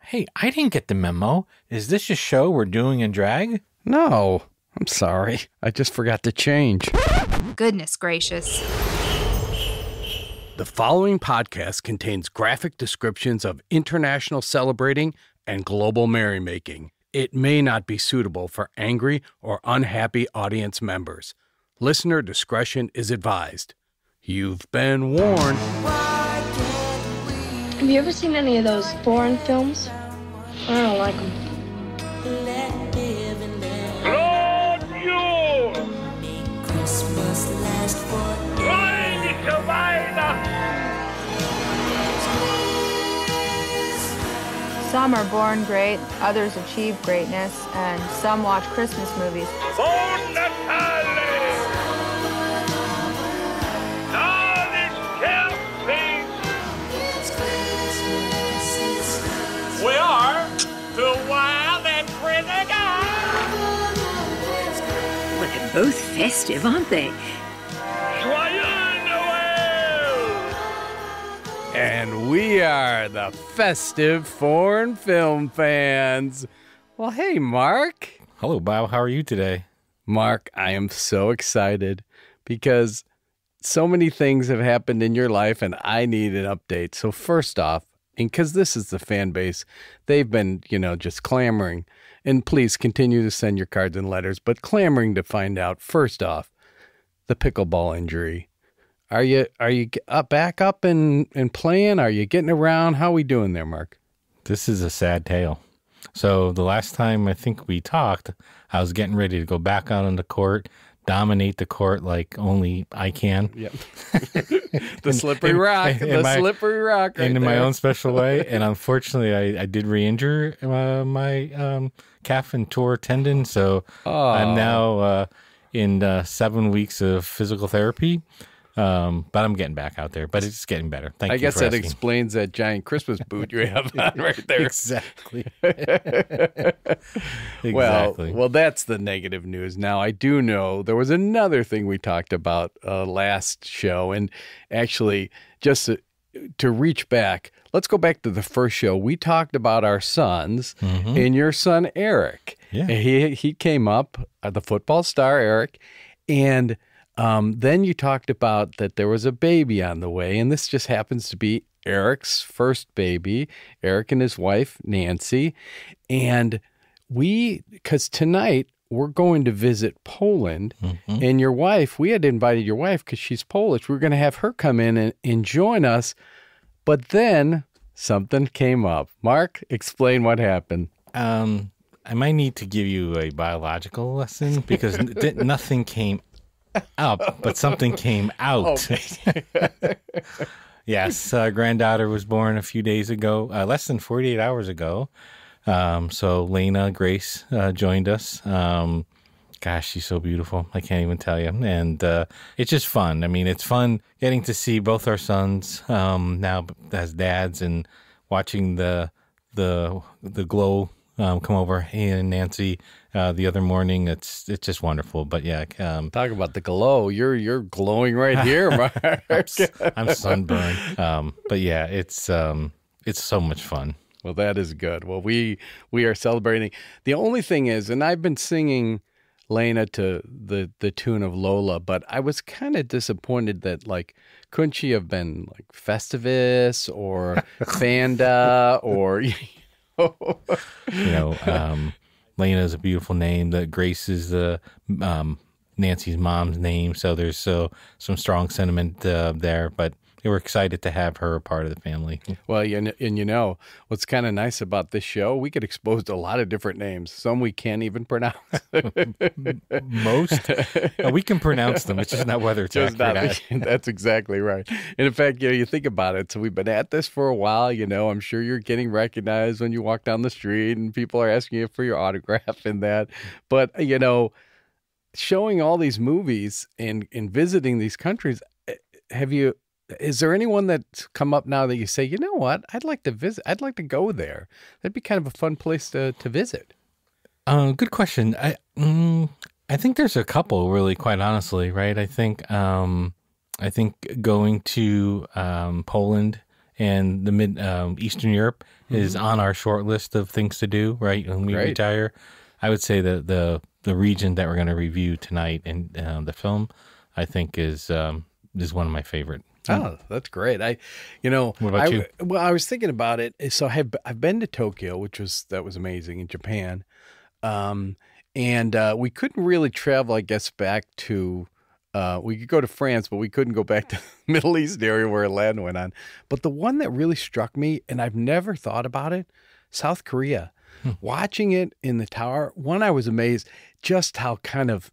Hey, I didn't get the memo. Is this a show we're doing in drag? No, I'm sorry. I just forgot to change. Goodness gracious. The following podcast contains graphic descriptions of international celebrating and global merrymaking. It may not be suitable for angry or unhappy audience members. Listener discretion is advised. You've been warned. Have you ever seen any of those foreign films? I don't like them. Some are born great, others achieve greatness, and some watch Christmas movies. We are Kto Wie and Gran. Well, they're both festive, aren't they? Joyeux Noël! And we are the festive foreign film fans. Well, hey, Mark. Hello, Bob. How are you today? Mark, I am so excited because so many things have happened in your life and I need an update. So first off, and because this is the fan base, they've been, just clamoring. And please continue to send your cards and letters, but clamoring to find out, first off, the pickleball injury. Are you back up and playing? Are you getting around? How are we doing there, Mark? This is a sad tale. So the last time I think we talked, I was getting ready to go back out on the court, dominate the court like only I can. Yep. The slippery rock. Slippery rock right in there. my own special way. And unfortunately, I did re-injure my calf and tore tendon. So I'm now in 7 weeks of physical therapy. But I'm getting back out there. But it's getting better. Thank you. I guess for that asking. explains that giant Christmas boot you have on right there. Exactly. Well, that's the negative news. Now, I do know there was another thing we talked about last show. And actually, just to reach back, let's go back to the first show. We talked about our sons and your son, Eric. Yeah. He came up, the football star, Eric, and then you talked about that there was a baby on the way, and this just happens to be Eric's first baby, Eric and his wife, Nancy. And because tonight we're going to visit Poland, and your wife, we had invited your wife because she's Polish. We were going to have her come in and join us, but then something came up. Mark, explain what happened. I might need to give you a biological lesson because nothing came up, but something came out. Yes, granddaughter was born a few days ago, less than 48 hours ago. So Layna, Grace, joined us. Gosh, she's so beautiful. I can't even tell you. And it's just fun. I mean, it's fun getting to see both our sons now as dads and watching the glow come over. He and Nancy the other morning. It's just wonderful. But yeah, talk about the glow. You're glowing right here, Mark. I'm sunburned. But yeah, it's so much fun. Well, that is good. Well, we are celebrating. The only thing is, and I've been singing Layna to the tune of Lola, but I was kind of disappointed that, couldn't she have been like Festivus or Fanda or Layna is a beautiful name. The Grace is Nancy's mom's name, so there's some strong sentiment there. But we're excited to have her a part of the family. Well, and what's kind of nice about this show, we get exposed to a lot of different names. Some we can't even pronounce. Most we can pronounce them. It's just not whether it's accurate. That's exactly right. And in fact, you think about it. So we've been at this for a while. I'm sure you're getting recognized when you walk down the street, and people are asking you for your autograph and that. But showing all these movies and visiting these countries, is there anyone that's come up now that you say, you know what, I'd like to visit, I'd like to go there? That'd be kind of a fun place to visit. Good question. I think there's a couple, really, quite honestly, right? I think going to Poland and the Eastern Europe is on our short list of things to do, right? When we retire, I would say that the region that we're going to review tonight and the film, I think is one of my favorite. Oh, that's great. What about you? Well, I was thinking about it. So I've been to Tokyo, that was amazing, in Japan. And we couldn't really travel, I guess, back to, we could go to France, but we couldn't go back to the Middle East area where Aladdin went on. But the one that really struck me, and I've never thought about it, South Korea. Watching it in the tower, I was amazed just how kind of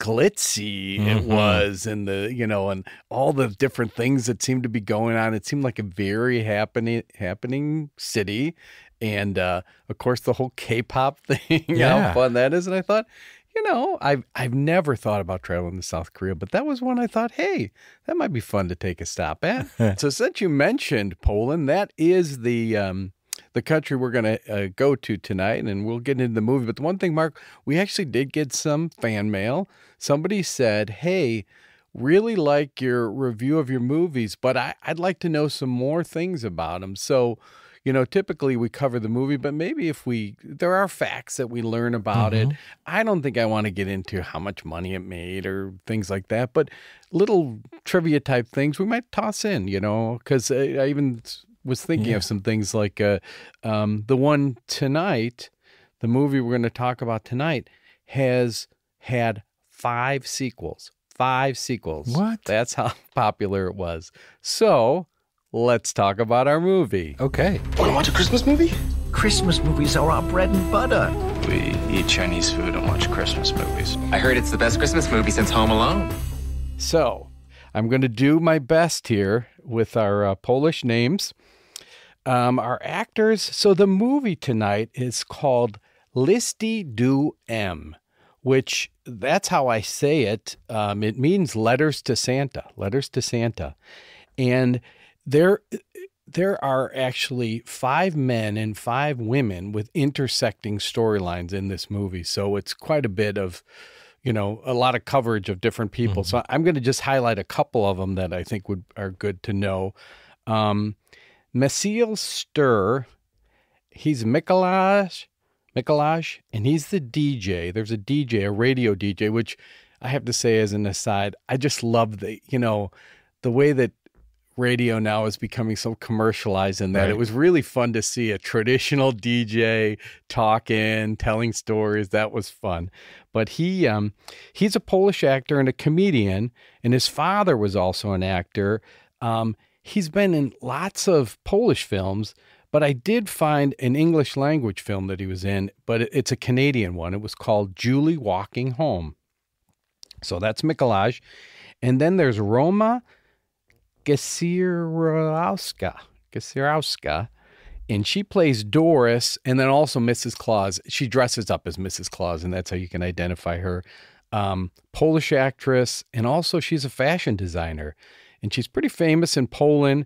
glitzy it was, and and all the different things that seemed to be going on. It seemed like a very happening city. And of course, the whole K-pop thing, how fun that is. And I thought, I've never thought about traveling to South Korea, but that was one I thought, hey, that might be fun to take a stop at. So since you mentioned Poland, that is the country we're going to go to tonight, and we'll get into the movie. But the one thing, Mark, we actually did get some fan mail. Somebody said, hey, really like your review of your movies, but I'd like to know some more things about them. So, typically we cover the movie, but maybe there are facts that we learn about it. I don't think I want to get into how much money it made or things like that, but little trivia type things we might toss in, because I even was thinking of some things like the one tonight, the movie we're going to talk about tonight, has had 5 sequels. 5 sequels. What? That's how popular it was. So let's talk about our movie. Okay. Want to watch a Christmas movie? Christmas movies are our bread and butter. We eat Chinese food and watch Christmas movies. I heard it's the best Christmas movie since Home Alone. So I'm going to do my best here with our Polish names. Our actors. So the movie tonight is called Listy Kto Wie, which that's how I say it. It means letters to Santa. And there are actually 5 men and 5 women with intersecting storylines in this movie. So it's quite a bit of, a lot of coverage of different people. So I'm going to just highlight a couple of them that I think are good to know. Maciej Stur, he's Mikołaj, and he's the DJ. There's a DJ, a radio DJ, which I have to say as an aside, I just love the way that radio now is becoming so commercialized in that. Right. It was really fun to see a traditional DJ talking, telling stories. That was fun. But he's a Polish actor and a comedian, and his father was also an actor. He's been in lots of Polish films, but I did find an English language film that he was in, but it's a Canadian one. It was called Julie Walking Home. So that's Mikołaj. And then there's Roma Gasiorowska, and she plays Doris, and then also Mrs. Claus. She dresses up as Mrs. Claus, and that's how you can identify her. Polish actress, and also she's a fashion designer. And she's pretty famous in Poland,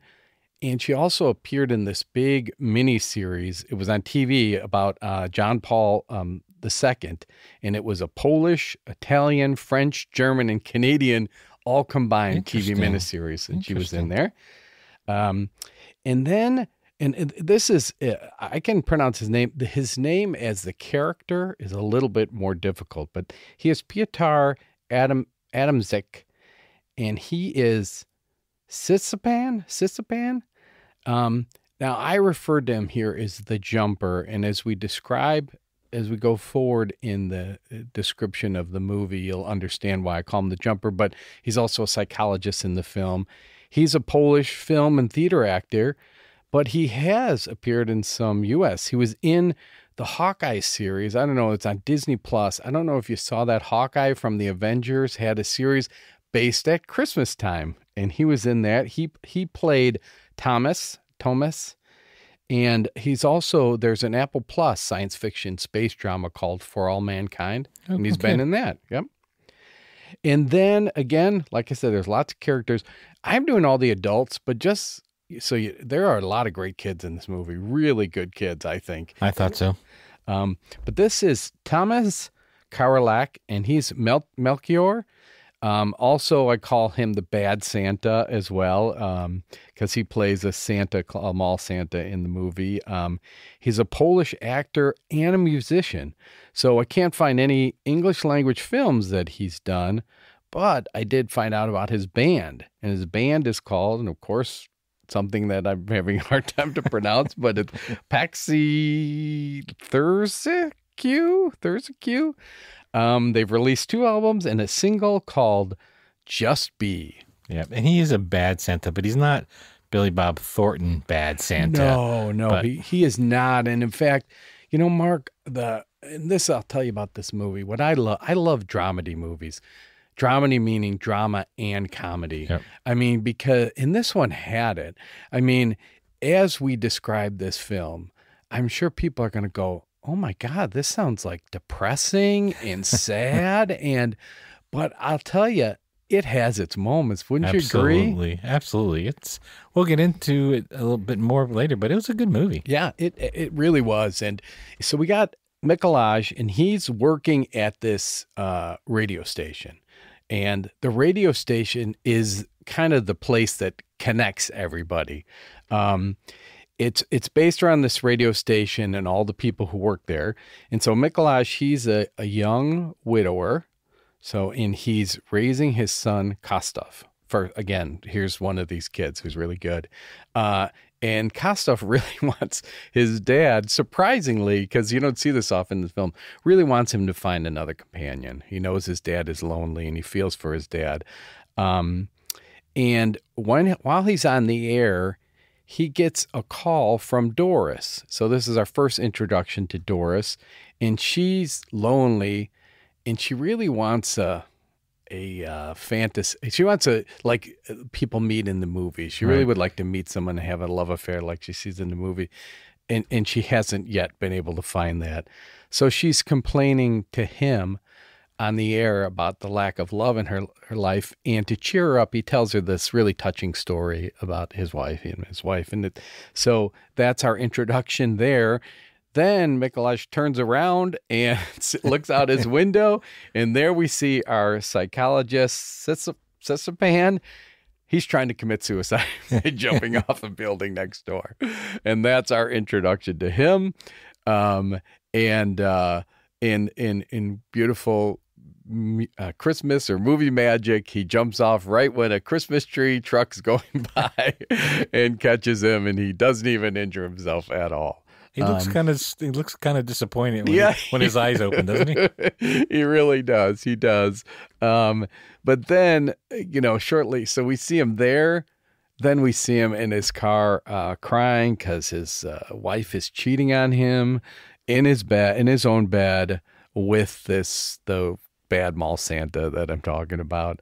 and she also appeared in this big mini-series. It was on TV about John Paul II, and it was a Polish, Italian, French, German, and Canadian all combined TV miniseries, and she was in there. And this is, I can pronounce his name. His name as the character is a little bit more difficult, but he is Piotr Adamczyk, and he is Sisypan. Now I refer to him here as the jumper, and as we go forward in the description of the movie, you'll understand why I call him the jumper, but he's also a psychologist in the film. He's a Polish film and theater actor, but he has appeared in some U.S. He was in the Hawkeye series. I don't know, it's on Disney Plus. I don't know if you saw that. Hawkeye from the Avengers had a series based at Christmas time, and he was in that. He played Thomas, and he's also, there's an Apple Plus science fiction space drama called For All Mankind, and he's been in that. Yep. And then again, like I said, there's lots of characters. I'm doing all the adults, but just so there are a lot of great kids in this movie, really good kids, I think. I thought so. But this is Thomas Karolak, and he's Melchior. Also, I call him the bad Santa as well, because he plays a mall Santa in the movie. He's a Polish actor and a musician. So I can't find any English language films that he's done, but I did find out about his band. And his band is called, and of course, something that I'm having a hard time to pronounce, but it's Paxi Thursik. They've released 2 albums and a single called Just Be. Yeah, and he is a bad Santa, but he's not Billy Bob Thornton bad Santa. No, he is not. And in fact, Mark, and this I'll tell you about this movie. What I love dramedy movies. Dramedy meaning drama and comedy. Yep. I mean, because, and this one had it. I mean, as we describe this film, I'm sure people are going to go, oh my God, this sounds like depressing and sad. But I'll tell you, it has its moments. Wouldn't you agree? Absolutely. We'll get into it a little bit more later, but it was a good movie. Yeah, it really was. And so we got Mikołaj, and he's working at this radio station. And the radio station is kind of the place that connects everybody. It's based around this radio station and all the people who work there. And so Mikołaj, he's a young widower. And he's raising his son, Kostov. Again, here's one of these kids who's really good. And Kostov really wants his dad, surprisingly, because you don't see this often in the film, really wants him to find another companion. He knows his dad is lonely and he feels for his dad. And while he's on the air, he gets a call from Doris. So this is our first introduction to Doris, and she's lonely, and she really wants a fantasy. She wants like people meet in the movie. She really would like to meet someone and have a love affair like she sees in the movie, and she hasn't yet been able to find that. So she's complaining to him on the air about the lack of love in her life, and to cheer her up, he tells her this really touching story about his wife and his wife. And so that's our introduction there. Then Mikołaj turns around and looks out his window, and there we see our psychologist, Sisapan. He's trying to commit suicide by jumping off a building next door. And that's our introduction to him. In beautiful Christmas or movie magic, he jumps off right when a Christmas tree truck's going by and catches him, and he doesn't even injure himself at all. He looks kind of disappointed when his eyes open, doesn't he? He really does. He does. But then, shortly, so we see him there. Then we see him in his car crying because his wife is cheating on him in his own bed with the bad mall Santa that I'm talking about.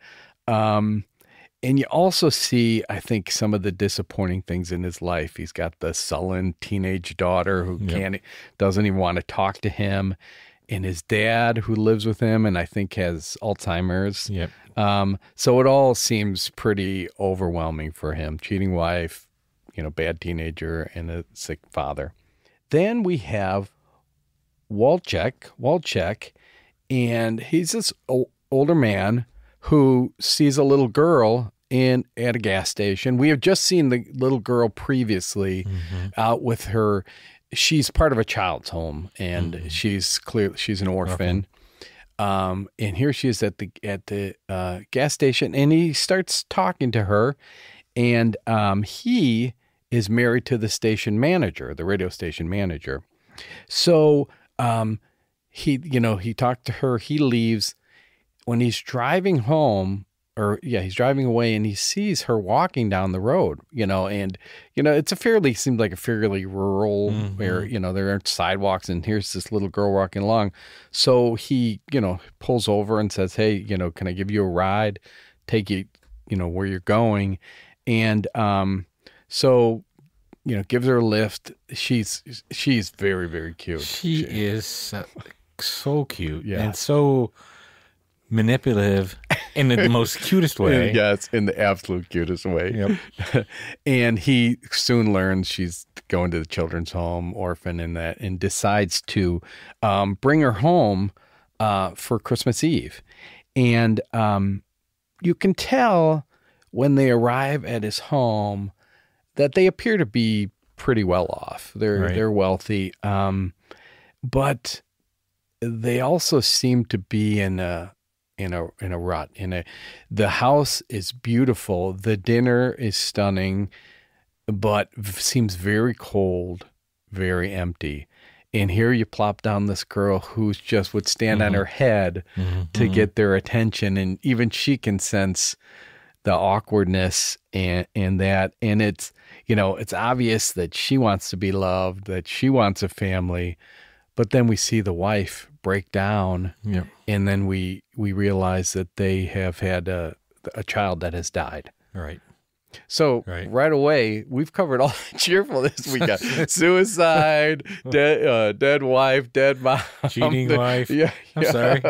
And you also see, I think, some of the disappointing things in his life. He's got the sullen teenage daughter who doesn't even want to talk to him, and his dad who lives with him and I think has Alzheimer's. Yep. So it all seems pretty overwhelming for him. Cheating wife, bad teenager, and a sick father. Then we have Walczek, and he's this older man who sees a little girl at a gas station. We have just seen the little girl previously out with her. She's part of a child's home, and she's an orphan. And here she is at the gas station, and he starts talking to her, and he is married to the station manager, the radio station manager. So he talked to her. He leaves. When he's driving home, he's driving away, and he sees her walking down the road, and, seems like a fairly rural where, there aren't sidewalks, and here's this little girl walking along. So he, pulls over and says, hey, can I give you a ride, take you, where you're going? And, gives her a lift. She's very, very cute. She is so cute and so manipulative in the most cutest way. Yes, in the absolute cutest way. Yep. And he soon learns she's going to the children's home, orphan, and decides to bring her home for Christmas Eve. And you can tell when they arrive at his home that they appear to be pretty well off. They're wealthy, but they also seem to be in a rut. The house is beautiful. The dinner is stunning, but seems very cold, very empty. And here you plop down this girl who's just would stand on her head to get their attention, and even she can sense the awkwardness and that. And it's, it's obvious that she wants to be loved, that she wants a family. But then we see the wife break down, and then we realize that they have had a child that has died. Right. So right away, we've covered all the cheerfulness. We got suicide, dead wife, dead mom. Cheating wife. Yeah. I'm sorry.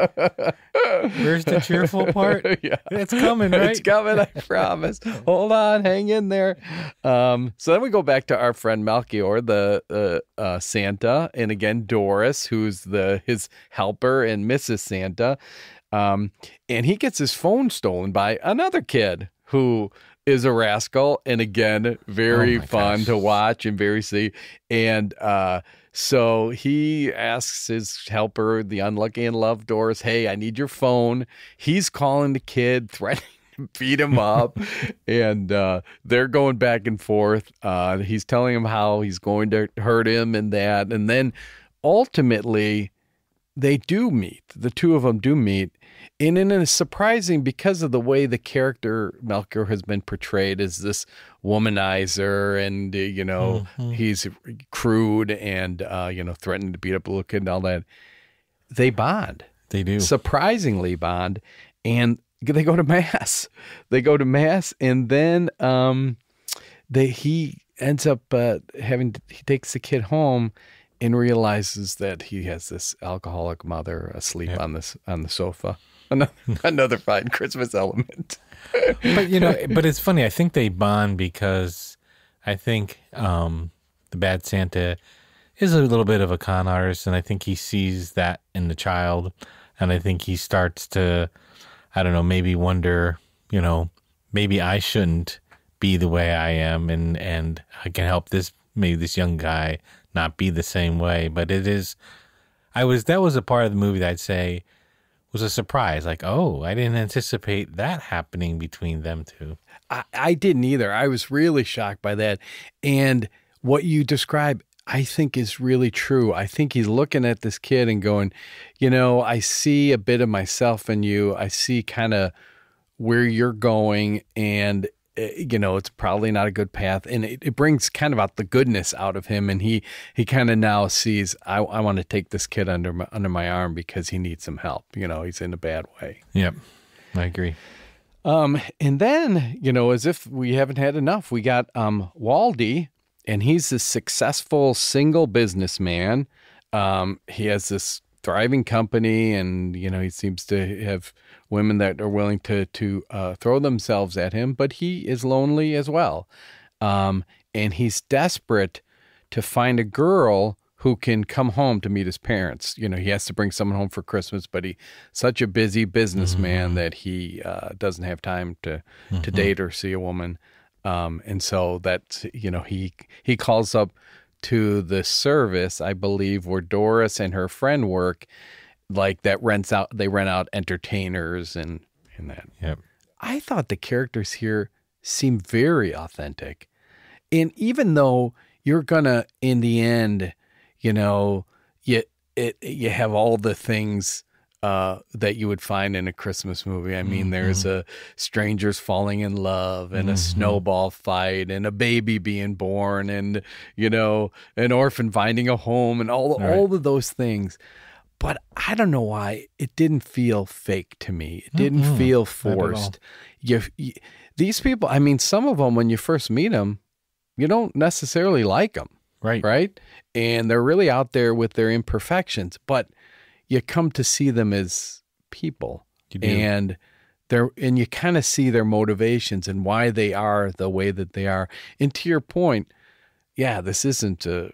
Where's the cheerful part? Yeah. It's coming, right? It's coming, I promise. Hold on, hang in there. So then we go back to our friend Melchior, the Santa, and again, Doris, who's his helper, and Mrs. Santa. And he gets his phone stolen by another kid who is a rascal, and again, very fun to watch and very see. And so he asks his helper, the unlucky in love, Doris, hey, I need your phone. He's calling the kid, threatening to beat him up. And they're going back and forth. He's telling him how he's going to hurt him and that. And then ultimately, they do meet. The two of them do meet. And it is surprising because of the way the character Melchior has been portrayed as this womanizer, and, he's crude and, threatening to beat up a little kid and all that. They bond. They do. Surprisingly bond. And they go to mass. And then he ends up he takes the kid home and realizes that he has this alcoholic mother asleep on the sofa. Another fine Christmas element. But it's funny. I think they bond because I think the bad Santa is a little bit of a con artist, and I think he sees that in the child, and I think he starts to, I don't know, maybe wonder, maybe I shouldn't be the way I am, and I can help this young guy not be the same way. But that was a part of the movie that I'd say was a surprise. Like, oh, I didn't anticipate that happening between them two. I didn't either. I was really shocked by that. And what you describe, I think, is really true. I think he's looking at this kid and going, I see a bit of myself in you. I see kind of where you're going, and it's probably not a good path, and it brings kind of out the goodness out of him. And he kind of now sees, I want to take this kid under my arm because he needs some help. He's in a bad way. Yep, I agree. And then, as if we haven't had enough, we got Waldy, and he's a successful single businessman. He has this thriving company, and he seems to have women that are willing to throw themselves at him, but he is lonely as well. And he's desperate to find a girl who can come home to meet his parents. He has to bring someone home for Christmas, but he's such a busy businessman that he doesn't have time to date or see a woman. And so that, he calls up to the service, I believe, where Doris and her friend work, like they rent out entertainers and that. Yep. I thought the characters here seem very authentic. And even though you're gonna, in the end, you have all the things that you would find in a Christmas movie. I mean, there's strangers falling in love, and a snowball fight, and a baby being born, and an orphan finding a home, and all of those things. But I don't know why it didn't feel fake to me. It didn't feel forced. These people, I mean, some of them, when you first meet them, you don't necessarily like them. Right. And they're really out there with their imperfections, but you come to see them as people. You do. And you kind of see their motivations and why they are the way that they are. And to your point, this isn't a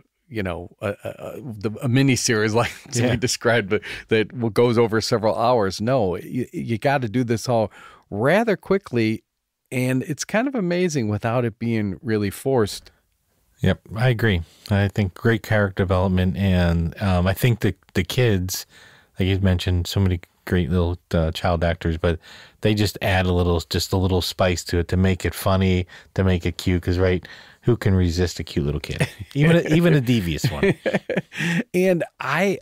mini series like we described that goes over several hours. No, you got to do this all rather quickly, and it's kind of amazing without it being really forced. Yep, I agree. I think great character development, and I think the kids, like you mentioned, so many great little child actors, but they just add a little spice to it to make it funny, to make it cute. Because who can resist a cute little kid, even a devious one? And I,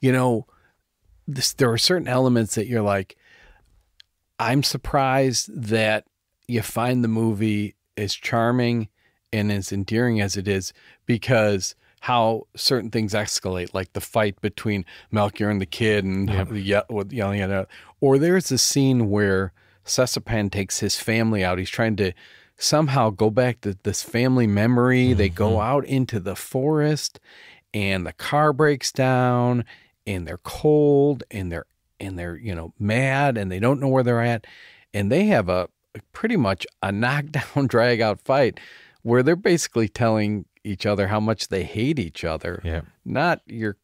there are certain elements that you're like, I'm surprised that you find the movie as charming and as endearing as it is, because how certain things escalate, like the fight between Melchior and the kid and yelling at it. Or there's a scene where Cesapan takes his family out. He's trying to somehow go back to this family memory. They go out into the forest and the car breaks down and they're cold and they're mad and they don't know where they're at. And they have a pretty much a knockdown, drag out fight where they're basically telling each other how much they hate each other. Yeah. Not your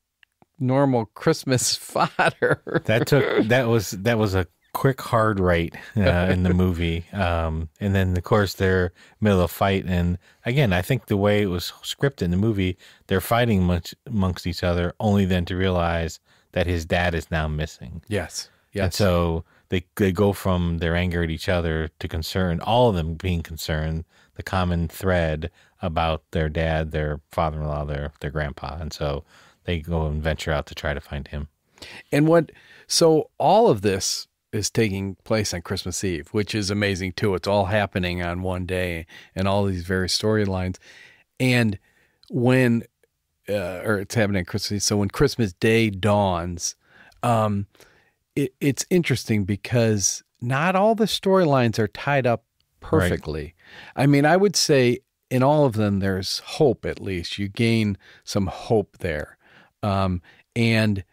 normal Christmas fodder. That was a quick hard right in the movie. And then of course they're middle of a fight. And again, I think the way it was scripted in the movie, they're fighting much amongst each other, only then to realize that his dad is now missing. Yes. And so they go from their anger at each other to concern, all of them being concerned, the common thread about their dad, their father-in-law, their grandpa. And so they go and venture out to try to find him. And so all of this is taking place on Christmas Eve, which is amazing too. It's all happening on one day and all these various storylines. And it's happening on Christmas Eve. So when Christmas Day dawns, it's interesting because not all the storylines are tied up perfectly. Right. I mean, I would say in all of them, there's hope, at least. You gain some hope there. And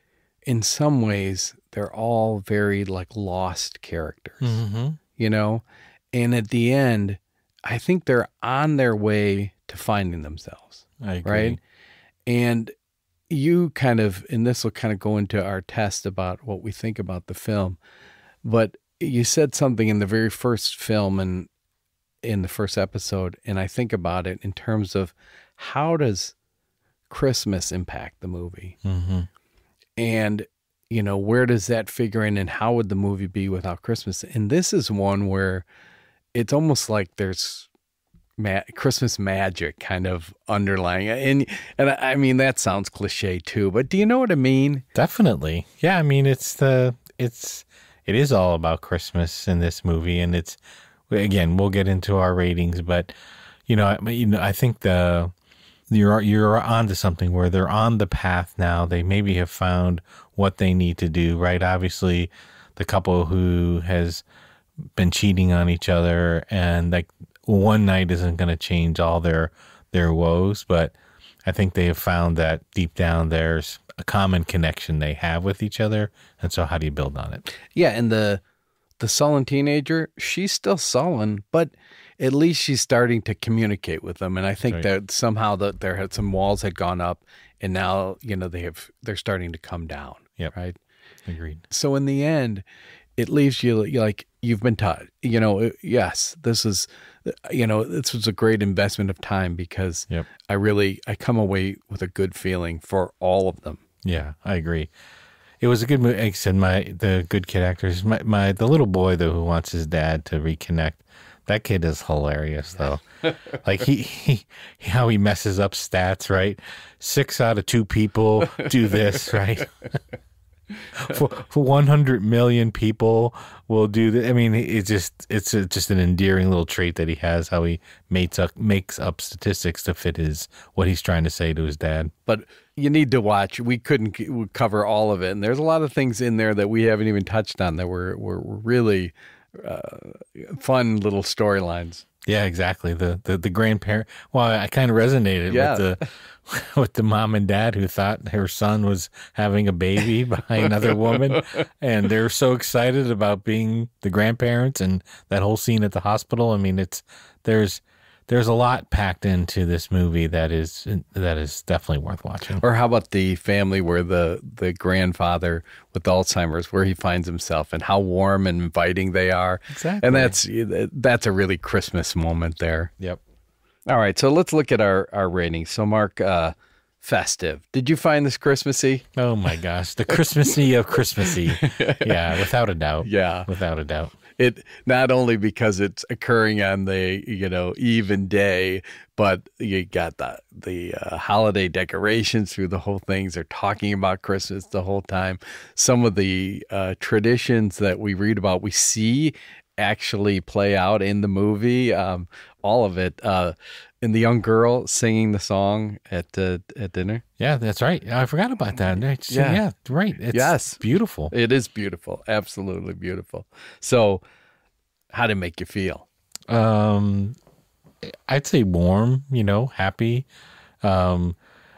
in some ways, they're all very lost characters, And at the end, I think they're on their way to finding themselves. I agree. Right? And you and this will kind of go into our test about what we think about the film, but you said something in the very first film and in the first episode, and I think about it in terms of how does Christmas impact the movie? Mm-hmm. And, where does that figure in, and how would the movie be without Christmas? And this is one where it's almost like there's Christmas magic kind of underlying it. And I mean, that sounds cliche too, but do you know what I mean? Definitely. Yeah. I mean, it is all about Christmas in this movie. And again, we'll get into our ratings, but I think you're onto something where they're on the path now. They maybe have found what they need to do, right? Obviously the couple who has been cheating on each other, and one night isn't going to change all their woes, but I think they have found that deep down there's a common connection they have with each other. And so how do you build on it? Yeah. And the sullen teenager, she's still sullen, but at least she's starting to communicate with them. And I think that somehow some walls had gone up, and now, they're starting to come down. Yep. Right. Agreed. So in the end, it leaves you like you've been taught, yes, this was a great investment of time, because I come away with a good feeling for all of them. Yeah, I agree. It was a good movie. Like I said, the good kid actors, the little boy though, who wants his dad to reconnect. That kid is hilarious though. Like how he messes up stats, right? 6 out of 2 people do this, right? For 100 million people will do that. I mean, it's just an endearing little trait that he has, how he makes up statistics to fit what he's trying to say to his dad. But you need to watch. We couldn't cover all of it, and there's a lot of things in there that we haven't even touched on that were really fun little storylines. Yeah, exactly. The grandparent. Well, I kind of resonated with the mom and dad who thought her son was having a baby by another woman, and they're so excited about being the grandparents, and that whole scene at the hospital. I mean, there's there's a lot packed into this movie that is definitely worth watching. Or how about the family where the grandfather with Alzheimer's, where he finds himself, and how warm and inviting they are. Exactly. And that's a really Christmas moment there. Yep. All right, so let's look at our ratings. So, Mark, Festive. Did you find this Christmassy? Oh my gosh, the Christmassy of Christmassy. Yeah, without a doubt. Yeah. Without a doubt. It not only because it's occurring on the even day, but you got the holiday decorations through the whole things. They're talking about Christmas the whole time. Some of the traditions that we read about, we see actually play out in the movie. All of it. And the young girl singing the song at dinner. Yeah, that's right. I forgot about that. Yeah, right. It's beautiful. It is beautiful. Absolutely beautiful. So, how did it make you feel? I'd say warm, happy. Again,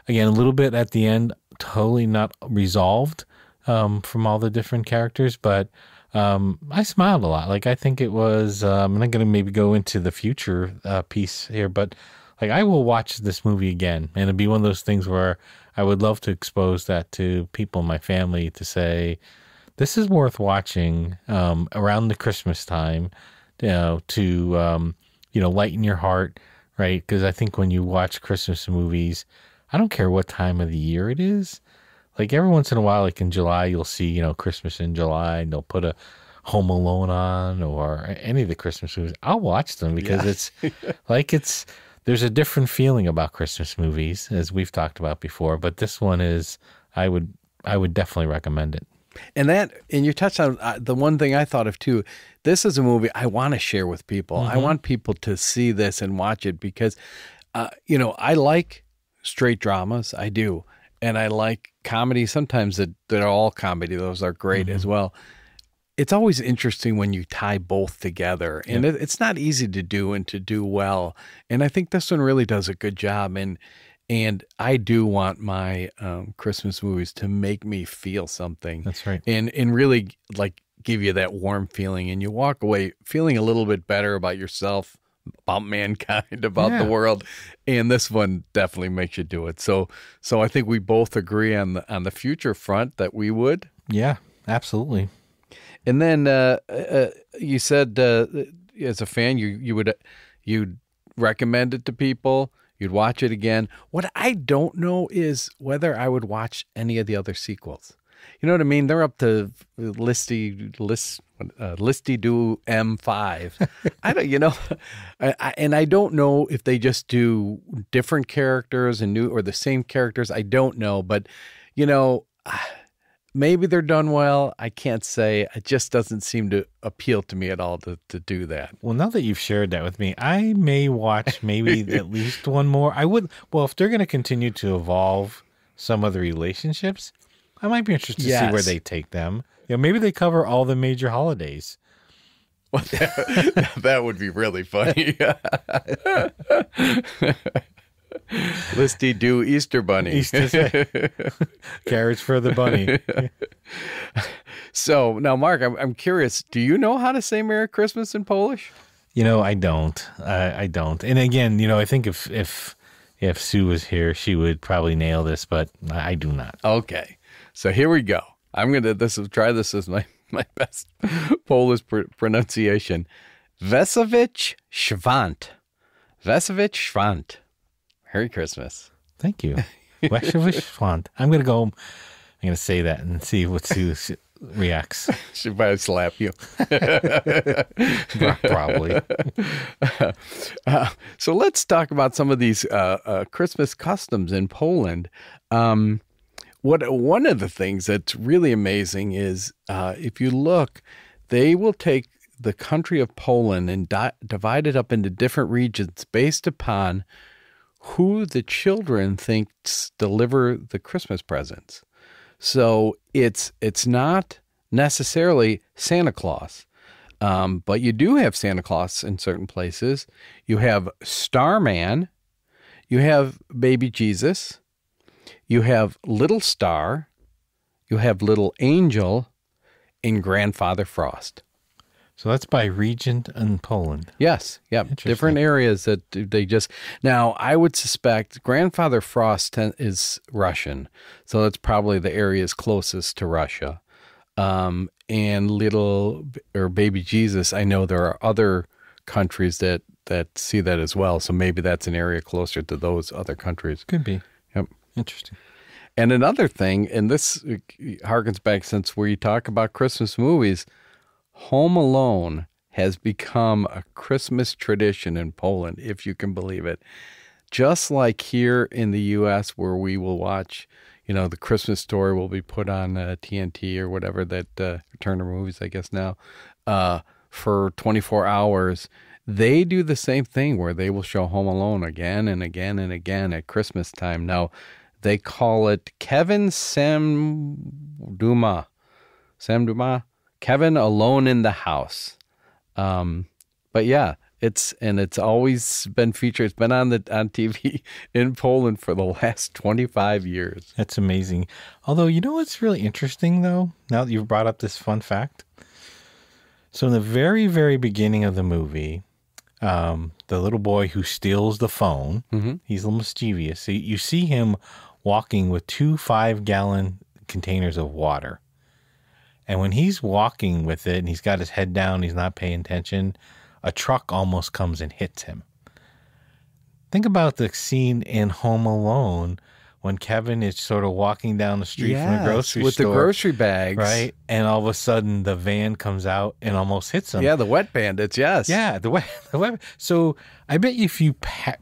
a little bit at the end, totally not resolved from all the different characters, but I smiled a lot. Like, I think it was, I'm not going to maybe go into the future piece here, but like, I will watch this movie again, and it'd be one of those things where I would love to expose that to people in my family to say, this is worth watching around the Christmas time, to lighten your heart, right? Because I think when you watch Christmas movies, I don't care what time of the year it is. Like, every once in a while, like in July, you'll see, Christmas in July, and they'll put a Home Alone on or any of the Christmas movies. I'll watch them because it's like, there's a different feeling about Christmas movies, as we've talked about before. But this one is, I would definitely recommend it. And you touched on the one thing I thought of too. This is a movie I want to share with people. I want people to see this and watch it because, I like straight dramas. I do. And I like comedy. Sometimes they're all comedy. Those are great as well. It's always interesting when you tie both together. And it's not easy to do and to do well. And I think this one really does a good job. And I do want my Christmas movies to make me feel something. That's right. And really like give you that warm feeling. And you walk away feeling a little bit better about yourself, about mankind, about the world. And this one definitely makes you do it. So I think we both agree on the future front that we would. Yeah, absolutely. And then you said as a fan, you'd recommend it to people. You'd watch it again. What I don't know is whether I would watch any of the other sequels. You know what I mean? They're up to Listy do M5. I don't, and I don't know if they just do different characters and new or the same characters. I don't know, but maybe they're done well. I can't say. It just doesn't seem to appeal to me at all to do that. Well, now that you've shared that with me, I may watch maybe at least one more. I would. Well, if they're going to continue to evolve some of the relationships, I might be interested to see where they take them. Maybe they cover all the major holidays. Well, that would be really funny. Listy do Easter Bunny. Carrots for the bunny. So now, Mark, I'm curious. Do you know how to say Merry Christmas in Polish? I don't. I don't. And again, I think if Sue was here, she would probably nail this, but I do not. Okay. So here we go. I'm going to try this as my best Polish pronunciation. Festivus Fania. Festivus Fania. Merry Christmas. Thank you. Festivus Fania. I'm going to go home. I'm going to say that and see what Sue reacts. She'll probably slap you. Probably. So let's talk about some of these Christmas customs in Poland. One of the things that's really amazing is if you look, they will take the country of Poland and divide it up into different regions based upon who the children thinks deliver the Christmas presents. So it's not necessarily Santa Claus, but you do have Santa Claus in certain places. You have Starman, you have Baby Jesus, you have Little Star, you have Little Angel, and Grandfather Frost. So that's by region in Poland. Yes. Yep. Different areas that they just. Now, I would suspect Grandfather Frost is Russian. So that's probably the areas closest to Russia. And Baby Jesus, I know there are other countries that see that as well. So maybe that's an area closer to those other countries. Could be. Yep. Interesting. And another thing, and this harkens back since we talk about Christmas movies, Home Alone has become a Christmas tradition in Poland, if you can believe it. Just like here in the U.S. where we will watch, the Christmas Story will be put on TNT or whatever that Turner Movies, I guess now, for 24 hours. They do the same thing where they will show Home Alone again and again and again at Christmas time. Now, they call it Kevin Samduma, Kevin Alone in the House. But yeah, it's always been featured. It's been on TV in Poland for the last 25 years. That's amazing. Although, what's really interesting though, now that you've brought up this fun fact. So in the very, very beginning of the movie, the little boy who steals the phone, he's a little mischievous. So you see him walking with 2 5-gallon containers of water. And when he's walking with it and he's got his head down, he's not paying attention, a truck almost comes and hits him. Think about the scene in Home Alone when Kevin is sort of walking down the street from the grocery store. With the grocery bags. Right? And all of a sudden the van comes out and almost hits him. Yeah, the wet bandits, yes. Yeah, the wet. So I bet if you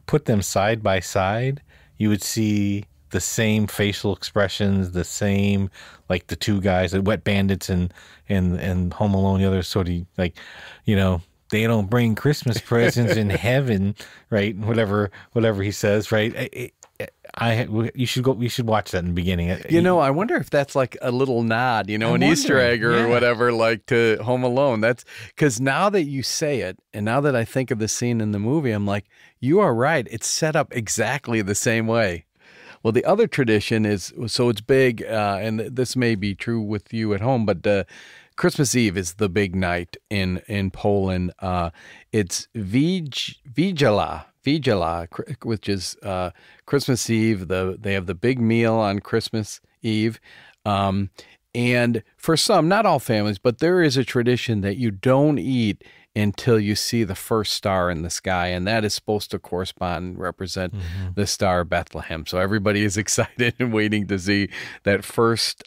put them side by side, you would see the same facial expressions, the same, like the two guys, the wet bandits and Home Alone, the other sort of like, they don't bring Christmas presents in heaven, right? Whatever he says, right? We should watch that in the beginning. I wonder if that's like a little nod, an Easter egg or whatever, like to Home Alone. That's because now that you say it, and now that I think of the scene in the movie, I'm like, you are right. It's set up exactly the same way. Well, the other tradition is, so it's big, and this may be true with you at home, but Christmas Eve is the big night in Poland. It's Wigilia, which is Christmas Eve. They have the big meal on Christmas Eve. And for some, not all families, but there is a tradition that you don't eat until you see the first star in the sky, and that is supposed to correspond and represent the Star of Bethlehem. So everybody is excited and waiting to see that first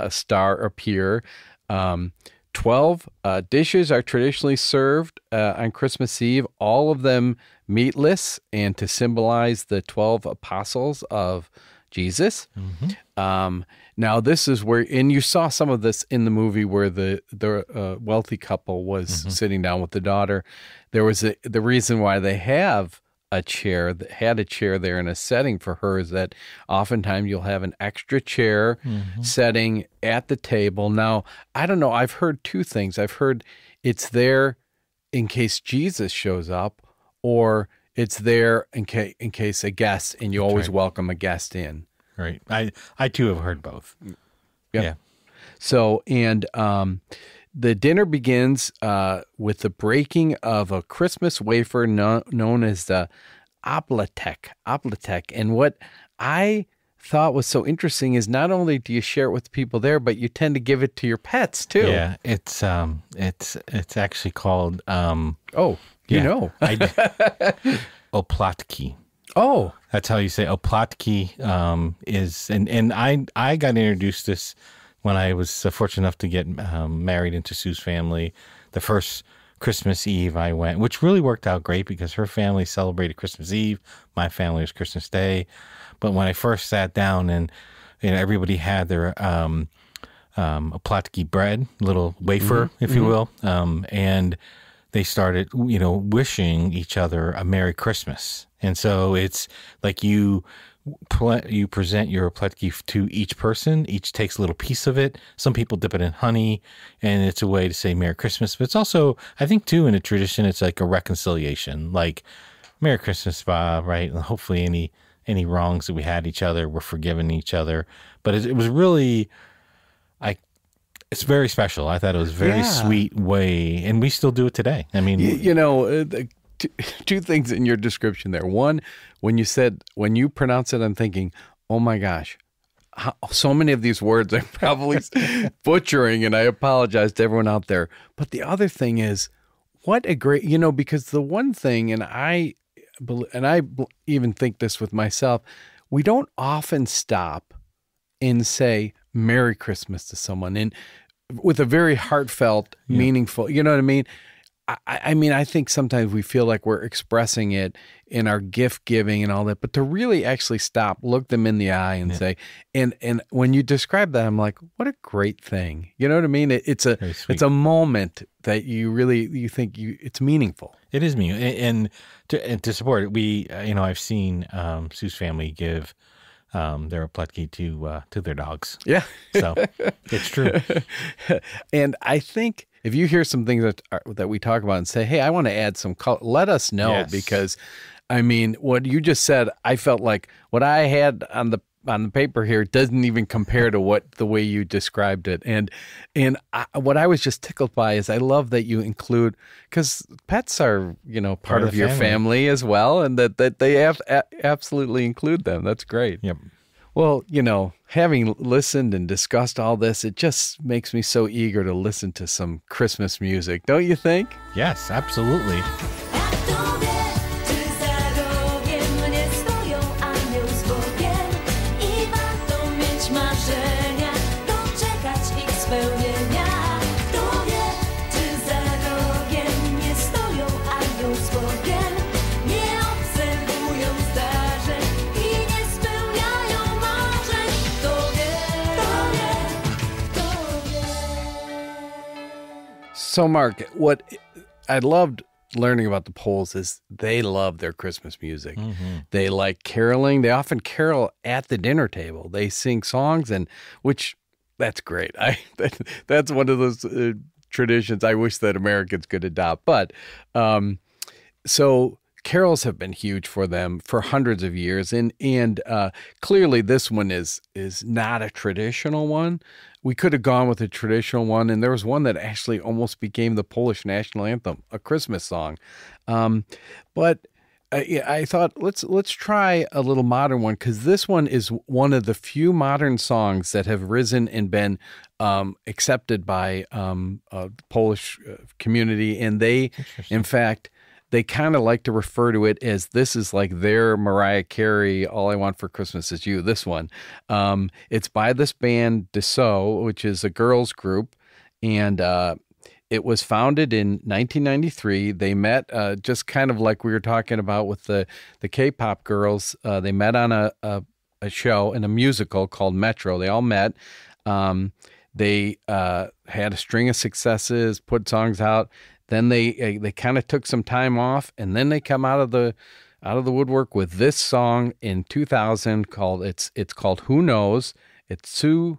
star appear. 12 dishes are traditionally served on Christmas Eve, all of them meatless, and to symbolize the 12 apostles of Jesus. Now, this is where, and you saw some of this in the movie where the wealthy couple was sitting down with the daughter. There was the reason why they had a chair there in a setting for her is that oftentimes you'll have an extra chair setting at the table. Now, I don't know. I've heard two things. I've heard it's there in case Jesus shows up, or it's there in case a guest, and you always welcome a guest in. Right. I too have heard both. Yeah. So, and the dinner begins with the breaking of a Christmas wafer known as the opletek. And what I thought was so interesting is not only do you share it with people there, but you tend to give it to your pets too. Yeah. It's actually called oplatki. Oh, that's how you say oplatki. Is and I got introduced this when I was fortunate enough to get married into Sue's family. The first Christmas Eve I went, which really worked out great because her family celebrated Christmas Eve, my family was Christmas Day. But when I first sat down and everybody had their oplatki bread, little wafer, if you will, and they started wishing each other a Merry Christmas. And so it's like you present your oplatki to each person. Each takes a little piece of it. Some people dip it in honey, and it's a way to say Merry Christmas. But it's also, I think, too, in a tradition, it's like a reconciliation. Like, Merry Christmas, Bob, right? And hopefully any wrongs that we had each other, we're forgiving each other. But it was really, It's very special. I thought it was a very sweet way, and we still do it today. I mean, two things in your description there. One, when you pronounce it, I'm thinking, oh my gosh, so many of these words I'm probably butchering, and I apologize to everyone out there. But the other thing is, what a great, because the one thing, and I even think this with myself, we don't often stop and say Merry Christmas to someone, and with a very heartfelt, meaningful, you know what I mean? I mean, I think sometimes we feel like we're expressing it in our gift giving and all that, but to really actually stop, look them in the eye and say, and when you describe that, I'm like, what a great thing. You know what I mean? It's a moment that you think it's meaningful. It is meaningful. And to support it, I've seen Sue's family give their plutki to their dogs. Yeah. So it's true. And I think if you hear some things that we talk about and say, hey, I want to add some color, let us know, because I mean, what you just said, I felt like what I had on the paper here doesn't even compare to the way you described it. And what I was just tickled by is I love that you include, because pets are, part of your family as well, and that they absolutely include them. That's great. Yep. Well, having listened and discussed all this, it just makes me so eager to listen to some Christmas music, don't you think? Yes, absolutely. So, Mark, what I loved learning about the Poles is they love their Christmas music. Mm-hmm. They like caroling. They often carol at the dinner table. They sing songs, that's great. That's one of those traditions I wish that Americans could adopt. But so carols have been huge for them for hundreds of years, and clearly this one is not a traditional one. We could have gone with a traditional one, and there was one that actually almost became the Polish national anthem, a Christmas song. But I thought let's try a little modern one, because this one is one of the few modern songs that have risen and been accepted by the Polish community, and they, in fact, they kind of like to refer to it as this is like their Mariah Carey, All I Want for Christmas Is You, this one. It's by this band, Kto, which is a girls group, and it was founded in 1993. They met just kind of like we were talking about with the K-pop girls. They met on a show in a musical called Metro. They all met. They had a string of successes, put songs out. Then they kind of took some time off, and then they come out of the woodwork with this song in 2000 called it's called Who Knows. It's Kto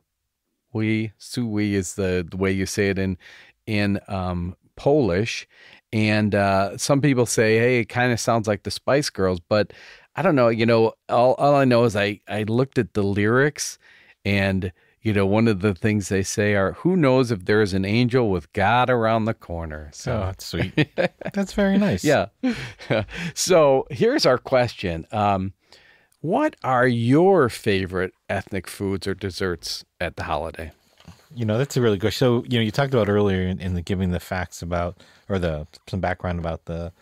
Wie. Kto Wie is the way you say it in Polish, and some people say, hey, it kind of sounds like the Spice Girls, but I don't know. All I know is I looked at the lyrics, and one of the things they say are, who knows if there is an angel with God around the corner. So that's sweet. That's very nice. Yeah. So here's our question. What are your favorite ethnic foods or desserts at the holiday? That's a really good. So, you talked about earlier in the giving the facts about, or some background about the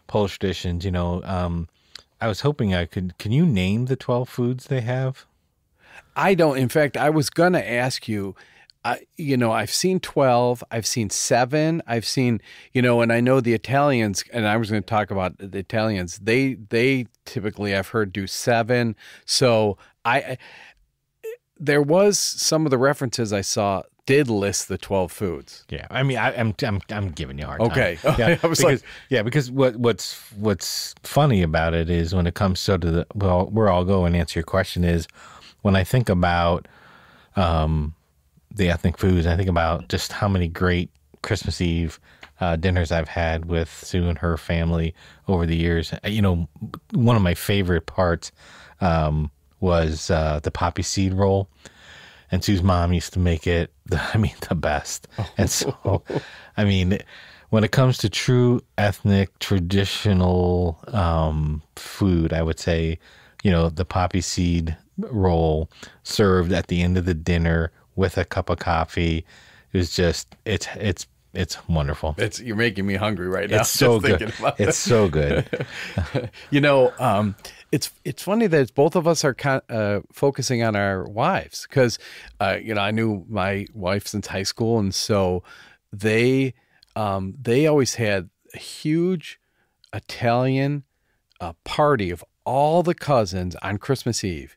Polish traditions, I was hoping can you name the 12 foods they have? I don't. In fact, I was going to ask you, I've seen 12, I've seen 7, I've seen, and I know the Italians, and I was going to talk about the Italians, they typically, I've heard, do 7. So there was some of the references I saw did list the 12 foods. Yeah. I mean, I'm giving you a hard time. Okay. Yeah, because what's funny about it is when it comes to where I'll go and answer your question is, when I think about the ethnic foods, I think about just how many great Christmas Eve dinners I've had with Sue and her family over the years. One of my favorite parts was the poppy seed roll. and Sue's mom used to make it, the best. And so, I mean, when it comes to true ethnic traditional food, I would say, the poppy seed roll served at the end of the dinner with a cup of coffee is just, it's wonderful. You're making me hungry right now. It's so good. It's so good. It's funny that both of us are focusing on our wives because, I knew my wife since high school, and so they always had a huge Italian party of all the cousins on Christmas Eve,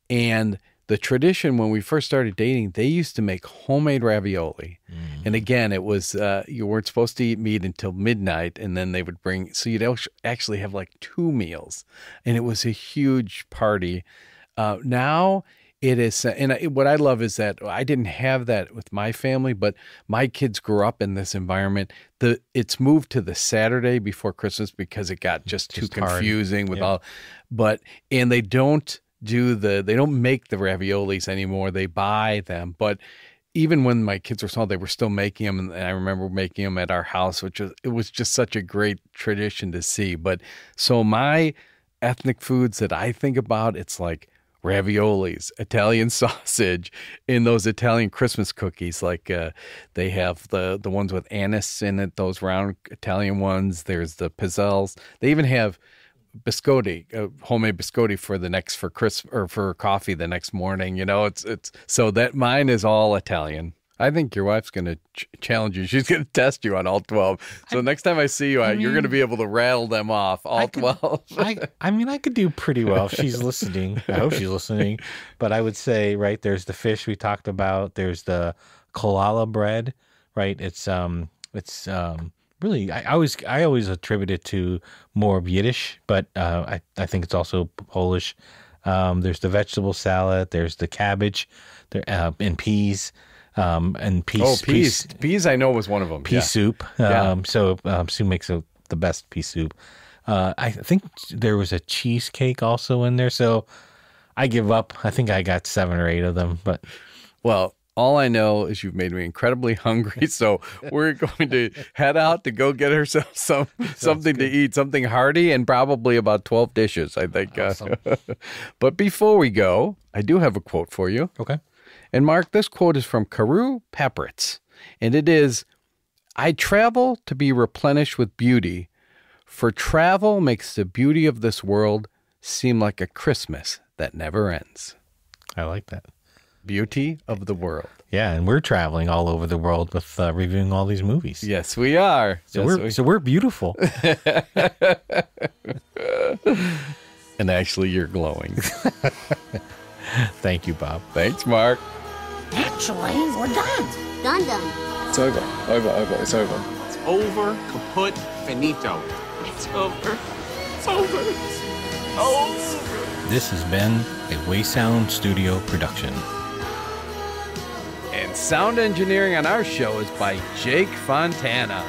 and the tradition when we first started dating, they used to make homemade ravioli. And again, it was, you weren't supposed to eat meat until midnight, and then they would so you'd actually have like 2 meals, and it was a huge party. Now it is, and what I love is that I didn't have that with my family, but my kids grew up in this environment. It's moved to the Saturday before Christmas because it got just too confusing with all, and they don't they don't make the raviolis anymore. They buy them. But even when my kids were small, they were still making them. And I remember making them at our house, it was just such a great tradition to see. But so my ethnic foods that I think about, it's like raviolis, Italian sausage, and those Italian Christmas cookies. Like they have the ones with anise in it, those round Italian ones. There's the pizzelles. They even have biscotti, homemade biscotti for Christmas or for coffee the next morning. It's so that mine is all Italian. I think your wife's going to challenge you. She's going to test you on all 12. So next time I see you, you're going to be able to rattle them off, all 12. I could do pretty well if she's listening. I hope she's listening. But I would say, right, there's the fish we talked about. There's the kolala bread, right? It's really, I always attribute it to more of Yiddish, but I think it's also Polish. There's the vegetable salad. There's the cabbage, and peas. And peas. Peas, I know was one of them. Pea soup. So Sue makes the best pea soup. I think there was a cheesecake also in there. So I give up. I think I got 7 or 8 of them. But all I know is you've made me incredibly hungry. So we're going to head out to go get ourselves something to eat, something hearty, and probably about 12 dishes, I think. Awesome. But before we go, I do have a quote for you. Okay. And Mark, this quote is from Karu Pepperitz, and it is, "I travel to be replenished with beauty, for travel makes the beauty of this world seem like a Christmas that never ends." I like that. Beauty of the world. Yeah, and we're traveling all over the world with reviewing all these movies. Yes, we are. So we're beautiful. And actually, you're glowing. Thank you, Bob. Thanks, Mark. Actually, we're done. Done. It's over. It's over. It's over. Kaput. Finito. It's over. It's over. It's over. This has been a Waysound Studio production. And sound engineering on our show is by Jake Fontana.